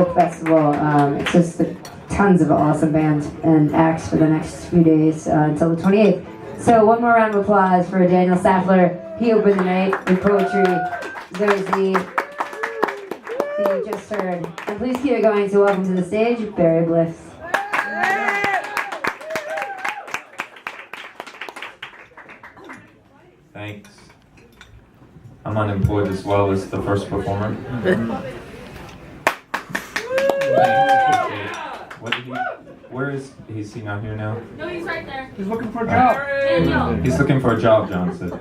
Festival. It's just tons of awesome bands and acts for the next few days until the 28th. So one more round of applause for Daniel Saffler. He opened the night with poetry. Zoe Z, who you just heard. And please keep it going. So welcome to the stage, Barry Bliss. Thanks. I'm unemployed as well as the first performer. What did he? Where is he not here now? No, he's right there. He's looking for a job. Daniel. He's looking for a job, John said.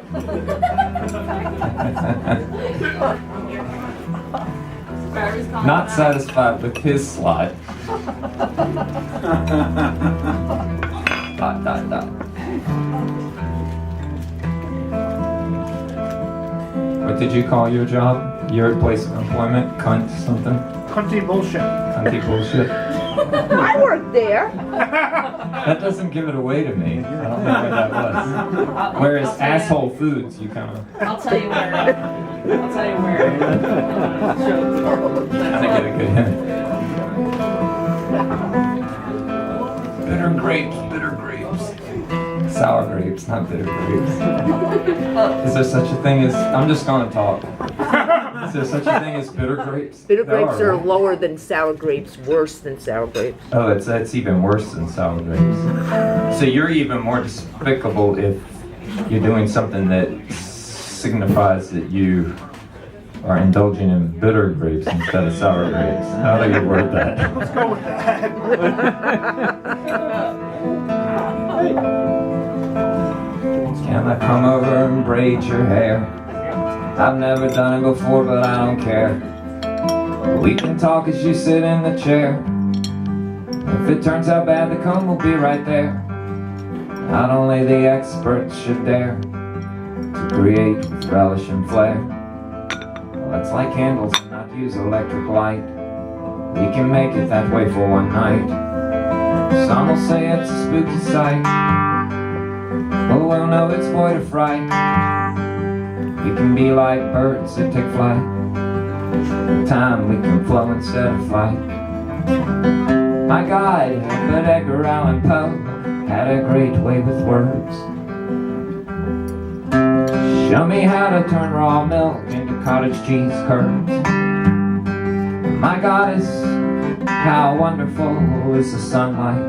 Not satisfied with his slot. Dot, dot, dot. What did you call your job? Your place of employment? Cunt something? Cunty bullshit. Cunty bullshit? I worked there. That doesn't give it away to me. I don't know where that was. Whereas asshole foods, you kind of I'll tell you where. I'll tell you where. get a good hint. Bitter grapes, bitter grapes. Sour grapes, not bitter grapes. Is there such a thing as, I'm just gonna talk. Is there such a thing as bitter grapes? Bitter There grapes are right? lower than sour grapes, worse than sour grapes. Oh, that's even worse than sour grapes. So you're even more despicable if you're doing something that signifies that you are indulging in bitter grapes instead of sour grapes. How do you word that? Let's go with that. Can I come over and braid your hair? I've never done it before, but I don't care. We can talk as you sit in the chair. If it turns out bad, the comb will be right there. Not only the experts should dare to create with relish and flair. Let's light candles and not use electric light. We can make it that way for one night. Some will say it's a spooky sight, but we'll know it's void of fright. We can be like birds that take flight. In time we can flow instead of fight. My guide, but Edgar Allan Poe, had a great way with words. Show me how to turn raw milk into cottage cheese curds. My goddess, how wonderful is the sunlight.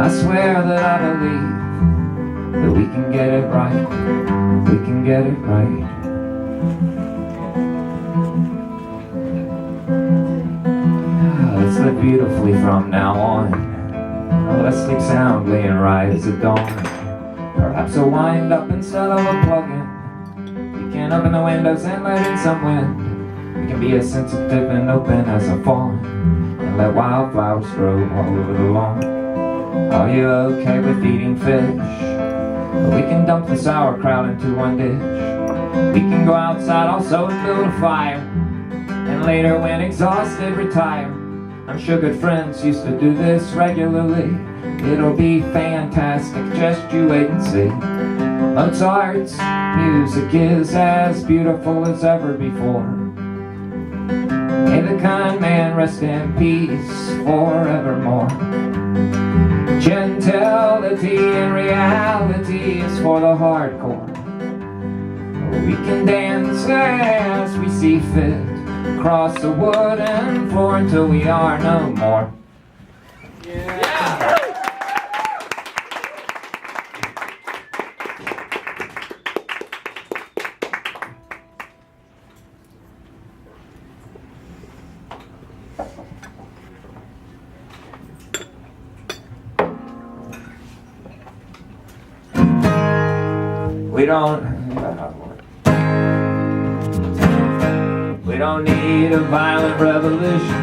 I swear that I believe that we can get it right. We can get it right. Let's live beautifully from now on. Let's sleep soundly and rise at dawn. Perhaps a wind up instead of a plug-in. We can open the windows and let in some wind. We can be as sensitive and open as a fawn, and let wildflowers grow all over the lawn. Are you okay with eating fish? We can dump the sauerkraut into one dish. We can go outside also and build a fire, and later when exhausted retire. I'm sure good friends used to do this regularly. It'll be fantastic, just you wait and see. Mozart's music is as beautiful as ever before. May the kind man rest in peace forevermore. Gentility and reality is for the hardcore. We can dance as we see fit, across the wooden floor until we are no more. We don't need a violent revolution,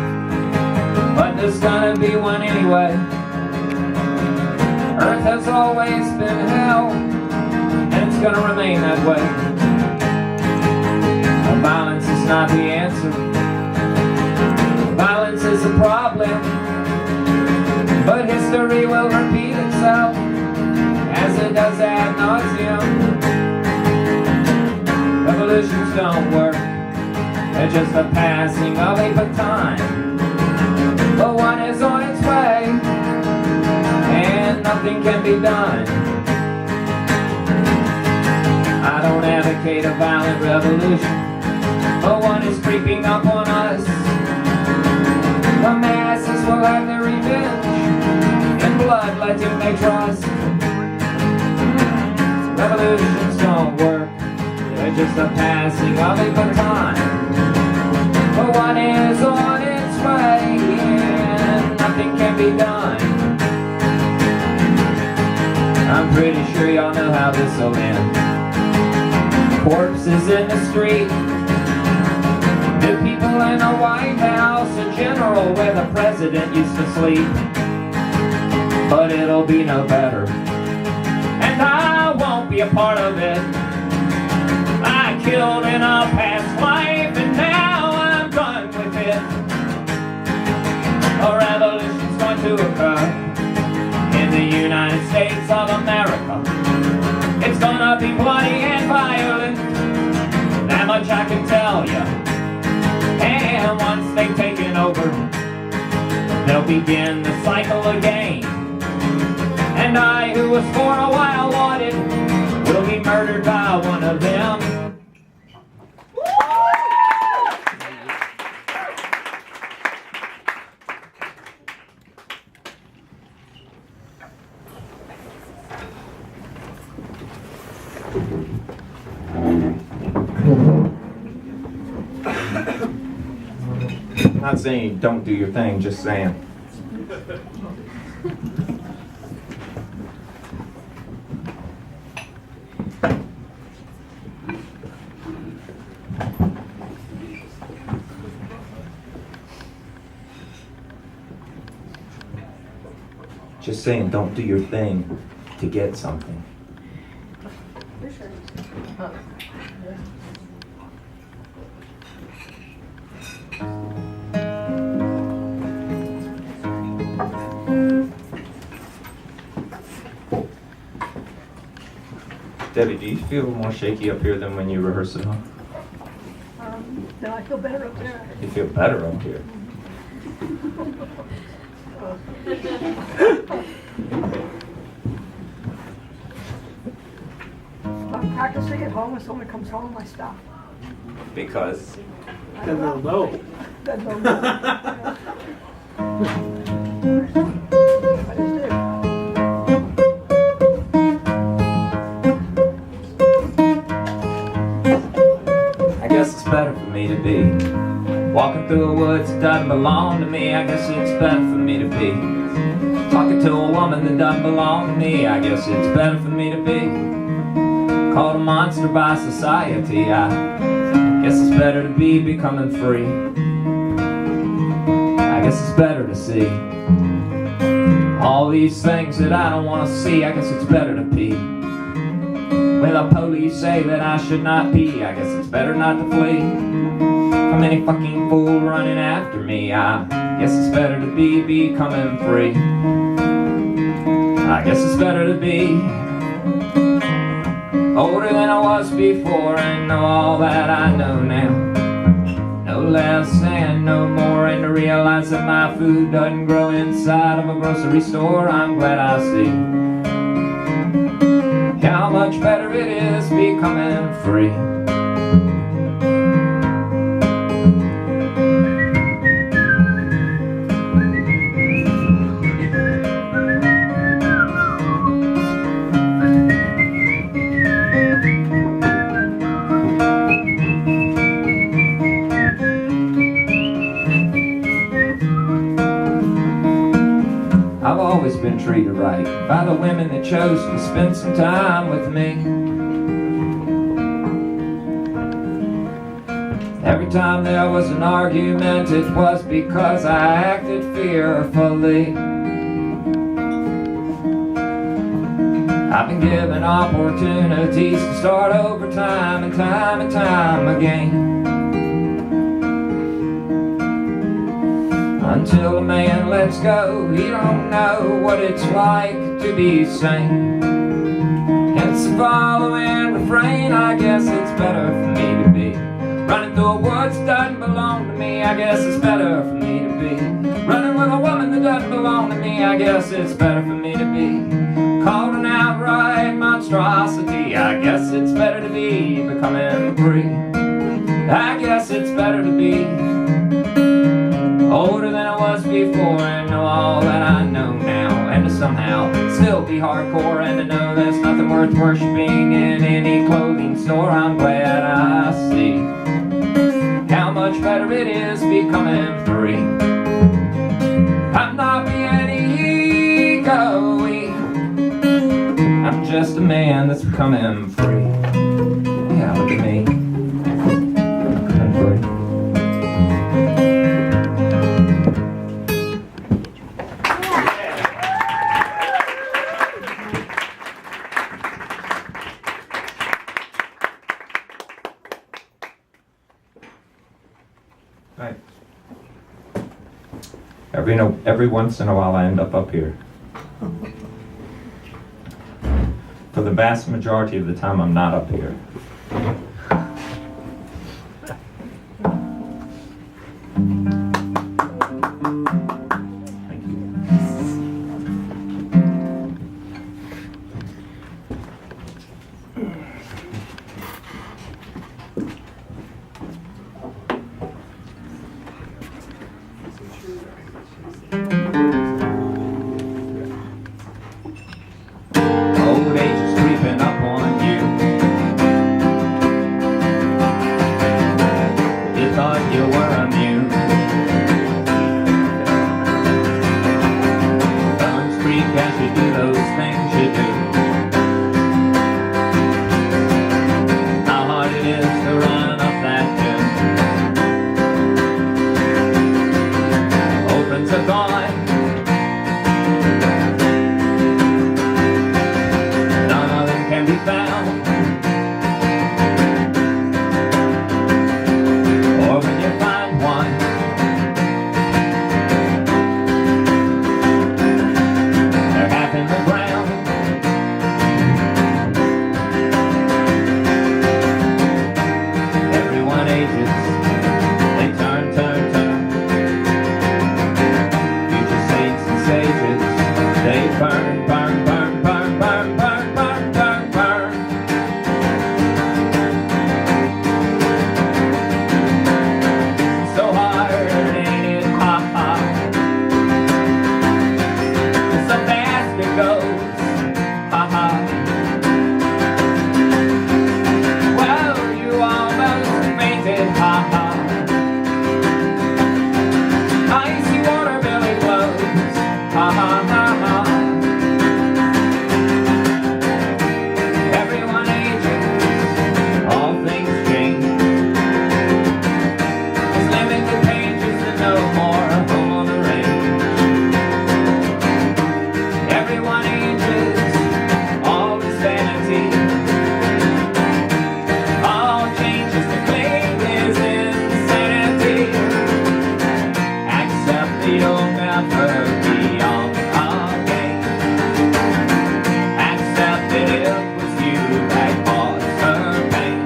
but there's gonna be one anyway. Earth has always been hell, and it's gonna remain that way. Violence is not the answer. Violence is the problem, but history will repeat itself as it does ad nauseum. Revolutions don't work. It's just the passing of a baton. But one is on its way, and nothing can be done. I don't advocate a violent revolution, but one is creeping up on us. The masses will have their revenge in bloodletting they trust. Revolutions don't work, they're just the passing of a baton. But one is on its way, and nothing can be done. I'm pretty sure y'all know how this will end. Corpses in the street, new people in the White House, a general where the president used to sleep. But it'll be no better, and I won't be a part of it. I killed in a past life, and now I'm done with it. A revolution's going to occur in the United States of America. It's gonna be bloody and violent, that much I can tell you. And once they've taken over, they'll begin the cycle again. And I, who was for a while wanted, will be murdered by one of them. Not saying don't do your thing, just saying. Just saying don't do your thing to get something. Debbie, do you feel more shaky up here than when you rehearse at home? No, I feel better up there. You feel better up here. I'm practicing at home when someone comes home, I stop. Because Then they'll know. Then they'll know. I just do. I guess it's better for me to be walking through the woods that doesn't belong to me. I guess it's better for me to be talking to a woman that doesn't belong to me. I guess it's better for me to be called a monster by society. I guess it's better to be becoming free. I guess it's better to see all these things that I don't want to see. I guess it's better to pee when the police say that I should not pee. I guess it's better not to flee from any fucking fool running after me. I guess it's better to be becoming free. I guess it's better to be older than I was before and know all that I know now. No less and no more, and to realize that my food doesn't grow inside of a grocery store. I'm glad I see how much better it is becoming free. I've always been treated right by the women that chose to spend some time with me. Every time there was an argument, it was because I acted fearfully. I've been given opportunities to start over time and time again. Until a man lets go, he don't know what it's like to be sane. It's the following refrain, I guess it's better for me to be Running through a woods doesn't belong to me, I guess it's better for me to be. Running with a woman that doesn't belong to me, I guess it's better for me to be. Called an outright monstrosity, I guess it's better to be becoming free. I guess it's better to be older than I was before and know all that I know now, and to somehow still be hardcore and to know there's nothing worth worshiping in any clothing store. I'm glad I see how much better it is becoming free. I'm not being ego-y, I'm just a man that's becoming free. Yeah, look at me. I'm free. Right. Every once in a while I end up here. For the vast majority of the time I'm not up here. Thank you. Old age is creeping up on you. You thought you were immune. Bones creak as you do those things you do. How hard it is to run up that hill. Old friends are gone. Can be found, or when you find one, they're half in the ground. Everyone ages, they turn. Future saints and sages, they burn. Everyone ages, all things change. There's limited pages and no more home on the range. Everyone ages, all is vanity. All changes to claim is insanity. Accept that you'll never be on our game. Accept that it was you that caused her pain.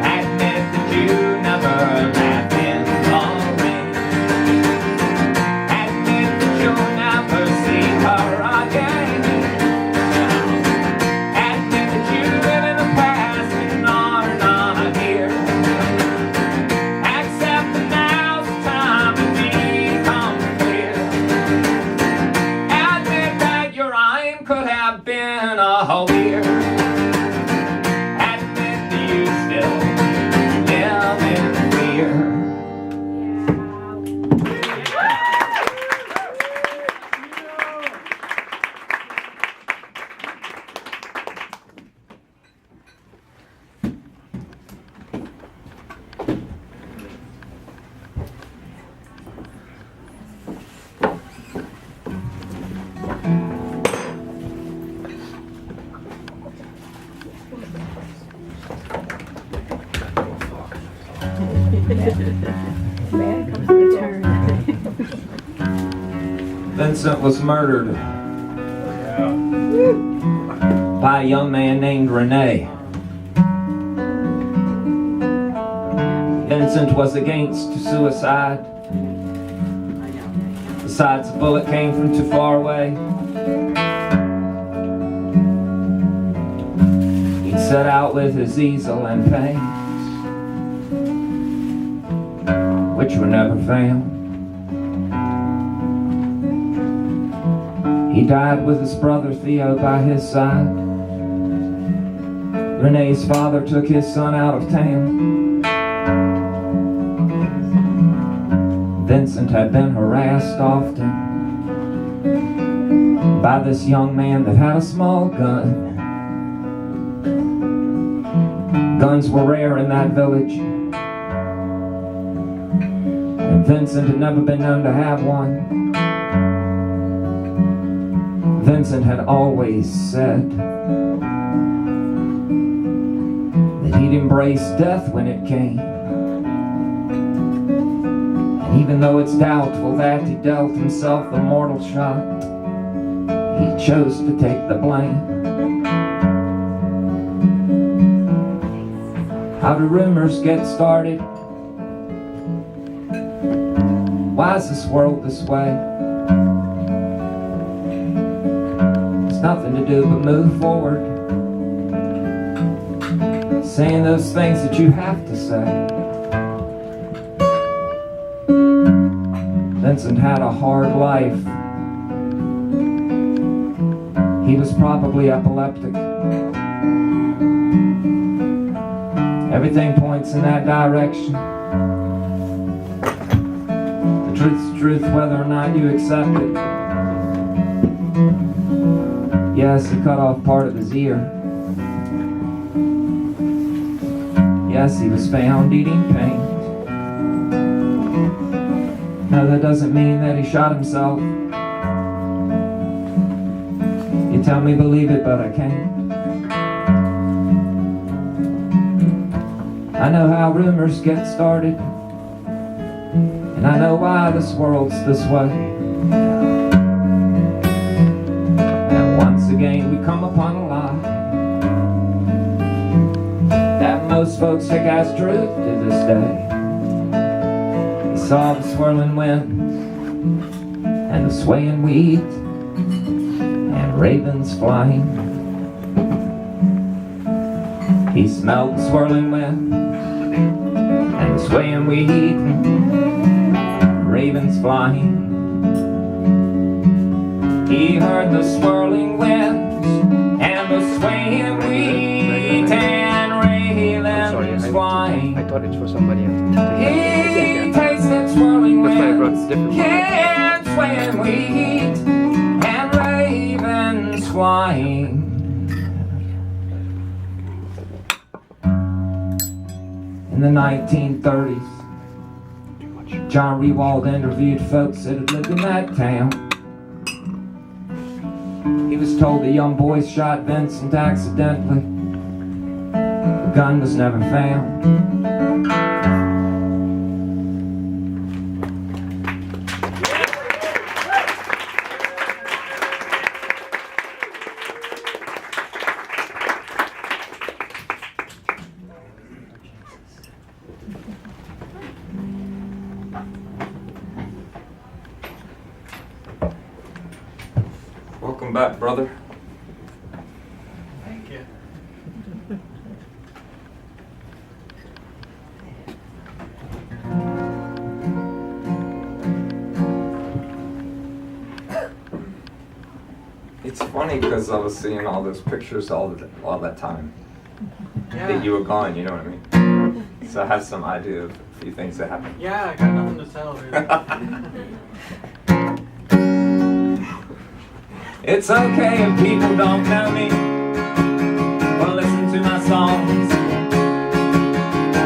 Admit that you never laughed in the rain. Admit that you'll never see her again. Admit that you live in the past and are not here. Accept that now's the time to become clear. Admit that your rhyme could have been a whole year. Admit that you still live in fear. Man comes to turn. Vincent was murdered by a young man named Rene. Vincent was against suicide. Besides, the bullet came from too far away. He'd set out with his easel and paints, which were never found. He died with his brother Theo by his side. Renee's father took his son out of town. Vincent had been harassed often by this young man that had a small gun. Guns were rare in that village, and Vincent had never been known to have one. Vincent had always said that he'd embrace death when it came. And even though it's doubtful that he dealt himself the mortal shot, he chose to take the blame. How do rumors get started? Why is this world this way? It's nothing to do but move forward, saying those things that you have to say. Vincent had a hard life. He was probably epileptic. Everything points in that direction. The truth's the truth whether or not you accept it. Yes, he cut off part of his ear. Yes, he was found eating paint. No, that doesn't mean that he shot himself. You tell me believe it, but I can't. I know how rumors get started, and I know why this world's this way. And once again we come upon a lie that most folks take as truth to this day. He saw the swirling winds and the swaying weeds and ravens flying. He smelled the swirling wind and the swaying weed, ravens flying. He heard the swirling winds and the swaying weed and ravens flying. I thought it's for somebody else. He tasted swirling That's why I brought winds different ones. and swaying weed and ravens flying. In the 1930s, John Rewald interviewed folks that had lived in that town. He was told the young boys shot Vincent accidentally. The gun was never found. Welcome back, brother. Thank you. It's funny because I was seeing all those pictures all that time that Yeah. you were gone, you know what I mean? So I have some idea of a few things that happened. Yeah, I got nothing to tell, really. It's okay if people don't know me or listen to my songs.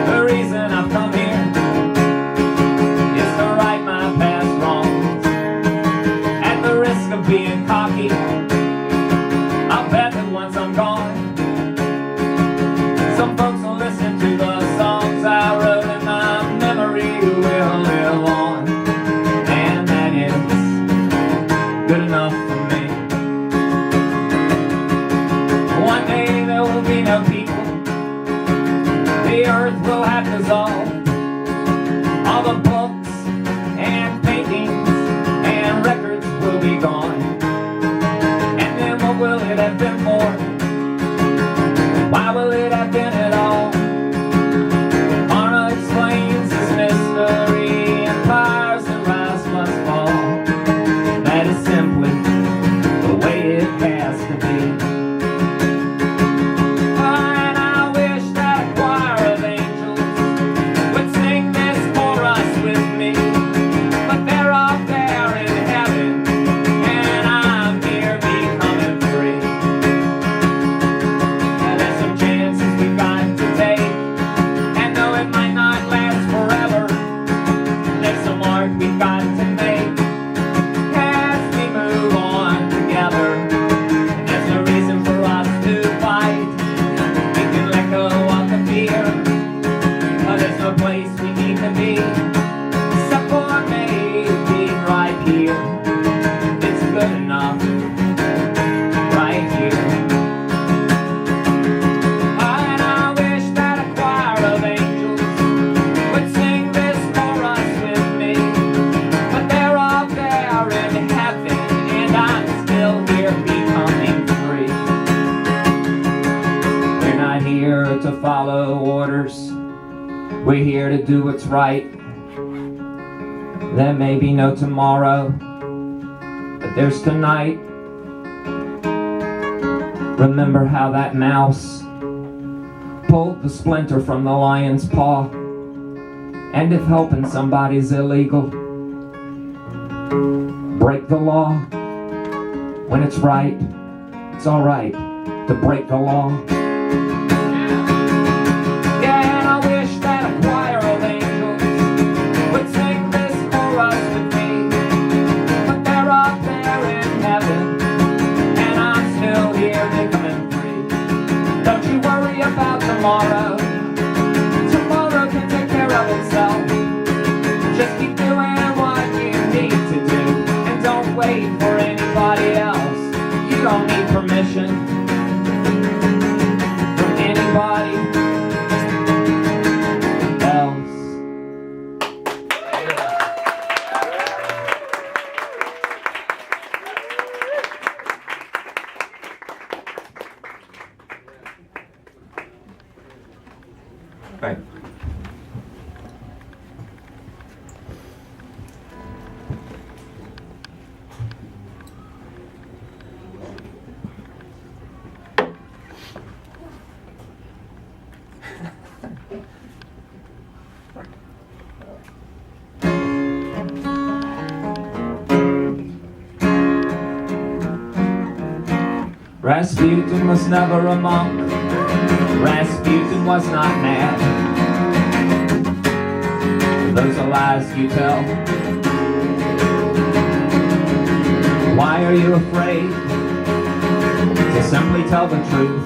The reason I've come here is to right my past wrongs. At the risk of being cocky, I'll bet that once I'm gone, some folks will listen to the songs I wrote and my memory will live on. And that is good enough for me. One day there will be no people all the books and paintings and records will be gone. And then what will it have been for? Why will it have been at all? Karma explains this mystery. Empires that rise must fall. That is simply the way it has to be. And I wish that a choir of angels would sing this chorus with me. But they're up there in heaven, and I'm here becoming free. And there's some chances we've got to take, and though it might not last forever, there's some art we've got to make as we move on together. And there's no reason for us to fight. We can let go of the fear, but there's no place we need to be except for maybe right here. It's good enough right here. And I wish that a choir of angels would sing this chorus with me. But they're up there in heaven, and I'm still here becoming free. We're not here to follow orders. We're here to do what's right. There may be no tomorrow, but there's tonight. Remember how that mouse pulled the splinter from the lion's paw? And if helping somebody's illegal, break the law. When it's right, it's alright to break the law. Yeah, and I wish that a choir of angels would sing this chorus with me. But they're up there in heaven, and I'm still here becoming free. Don't you worry about tomorrow. Tomorrow can take care of itself. Just keep doing what you need to do, and don't wait for anybody else. You don't need permission from anybody else. Right. Rasputin was never a monk. Rasputin was not mad. Those are lies you tell. Why are you afraid to simply tell the truth?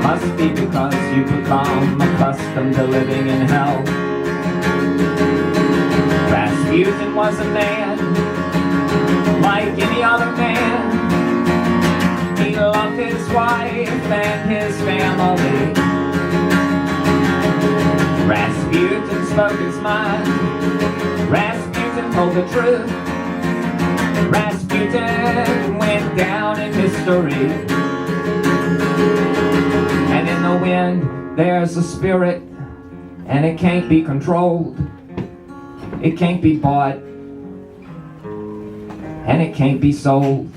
Must be because you become accustomed to living in hell. Rasputin was a man like any other man. He loved his wife and his family. Rasputin spoke his mind. Rasputin told the truth. Rasputin went down in history. And in the wind there's a spirit, and it can't be controlled. It can't be bought, and it can't be sold.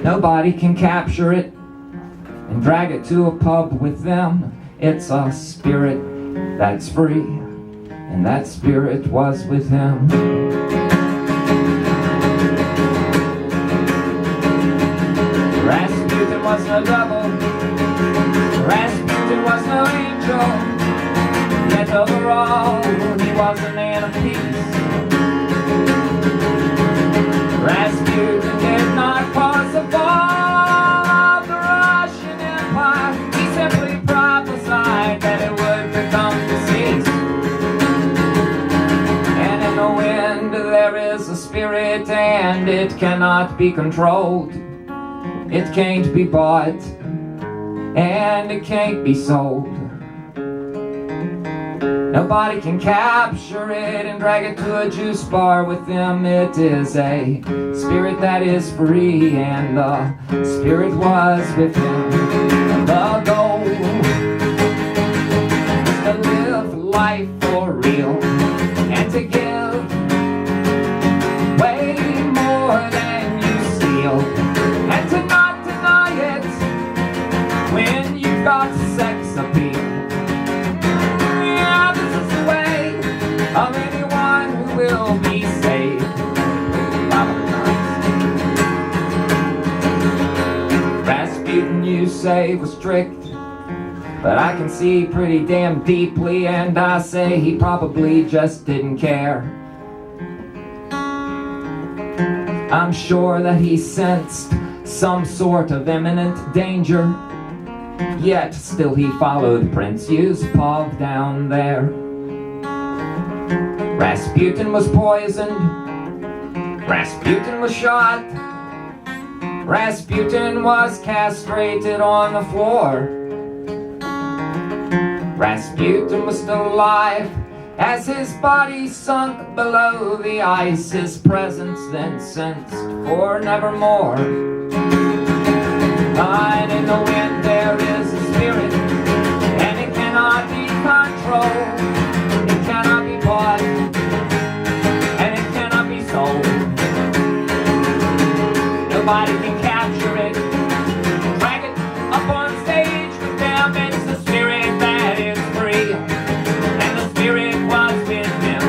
Nobody can capture it and drag it to a pub with them. It's a spirit that's free, and that spirit was with him. Rasputin was no devil. Rasputin was no angel. Yet overall, he was a man of peace. Rasputin did not cause the fall of the Russian Empire. He simply prophesied that it would become deceased. And in the wind there is a spirit, and it cannot be controlled. It can't be bought, and it can't be sold. Nobody can capture it and drag it to a juice bar with them. It is a spirit that is free, and the spirit was with him. The goal is to live life for real and to give way more than you steal, and to not deny it when you've got sex appeal. Yeah, this is the way of anyone who will be saved. Rasputin, you say, was strict, but I can see pretty damn deeply, and I say he probably just didn't care. I'm sure that he sensed some sort of imminent danger, yet still he followed Prince Yusupov down there. Rasputin was poisoned, Rasputin was shot, Rasputin was castrated on the floor. Rasputin was still alive as his body sunk below the ice, his presence then sensed for nevermore. And in the wind there is a spirit, and it cannot be controlled, it cannot be bought, and it cannot be sold. Nobody can capture it, drag it up on stage with them. It's the spirit that is free, and the spirit was with him.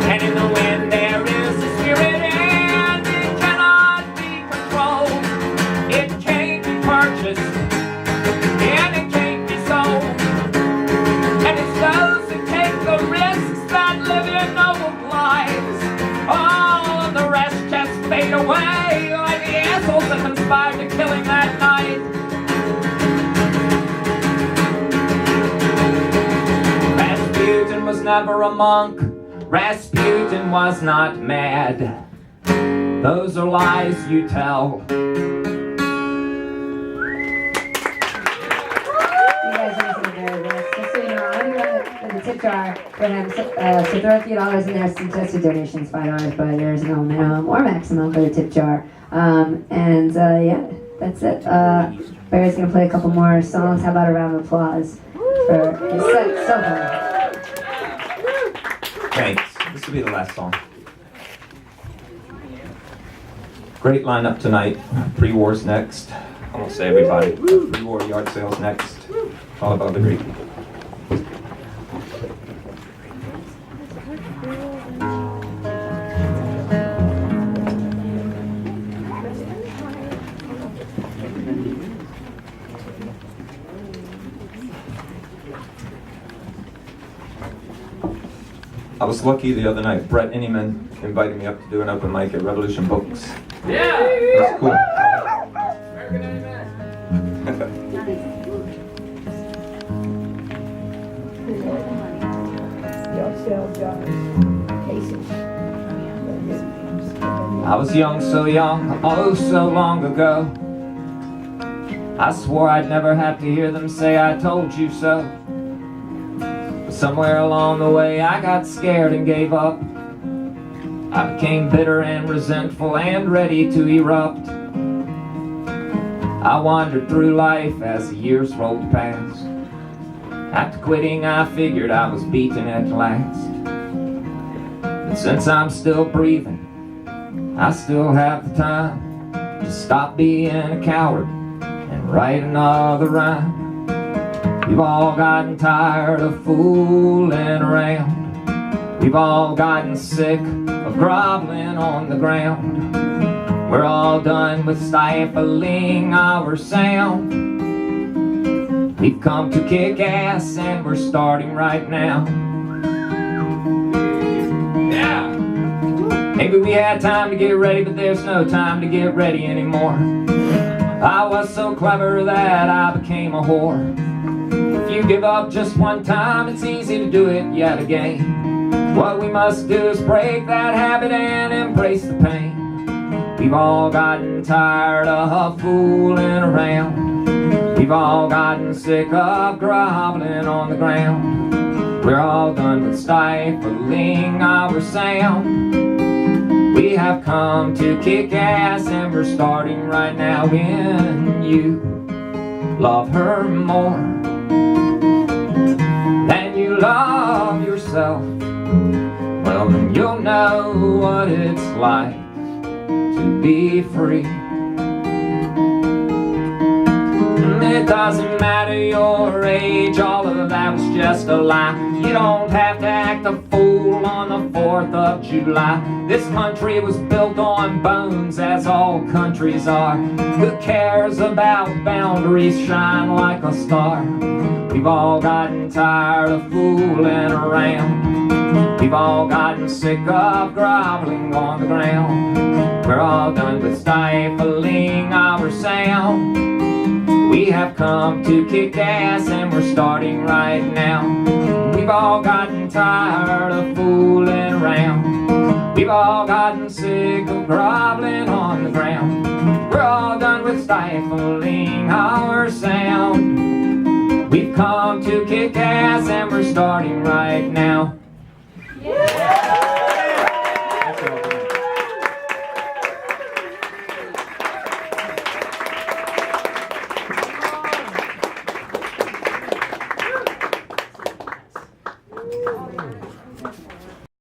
And in the wind there is a spirit, and it cannot be controlled. It can't be purchased, and it can't be sold. And it's those who take the risks that live in noble lives. All of the rest just fade away like the assholes that conspired to kill him that night. Rasputin was never a monk, Rasputin was not mad. Those are lies you tell. You guys are listening very well. Just so you know, I'm in the tip jar. We're gonna have so throw a few dollars in there. Suggested donations $5, but there's no minimum or maximum for the tip jar. Yeah, that's it. Barry's gonna play a couple more songs. How about a round of applause for his set so far? Thanks. This will be the last song. Great lineup tonight. Pre-war's next. I won't say everybody. Pre-war yard sales next. All about the Greek people. I was lucky the other night. Brett Inneman invited me up to do an open mic at Revolution Books. Yeah! That's cool. American Amen. I was young, so young, oh so long ago. I swore I'd never have to hear them say I told you so. But somewhere along the way I got scared and gave up. I became bitter and resentful and ready to erupt. I wandered through life as the years rolled past. After quitting I figured I was beaten at last. But since I'm still breathing, I still have the time to stop being a coward and write another rhyme. We've all gotten tired of fooling around. We've all gotten sick of groveling on the ground. We're all done with stifling our sound. We've come to kick ass and we're starting right now. Yeah! Maybe we had time to get ready, but there's no time to get ready anymore. I was so clever that I became a whore. If you give up just one time, it's easy to do it yet again. What we must do is break that habit and embrace the pain. We've all gotten tired of fooling around. We've all gotten sick of groveling on the ground. We're all done with stifling our sound. We have come to kick ass and we're starting right now. When you love her more than you love yourself, well then you'll know what it's like to be free. It doesn't matter your age, all of that was just a lie. You don't have to act a fool on the 4th of July. This country was built on bones, as all countries are. Who cares about boundaries? Shine like a star. We've all gotten tired of fooling around. We've all gotten sick of groveling on the ground. We're all done with stifling our sound. We have come to kick ass and we're starting right now. We've all gotten tired of fooling around. We've all gotten sick of groveling on the ground. We're all done with stifling our sound. We've come to kick ass and we're starting right now.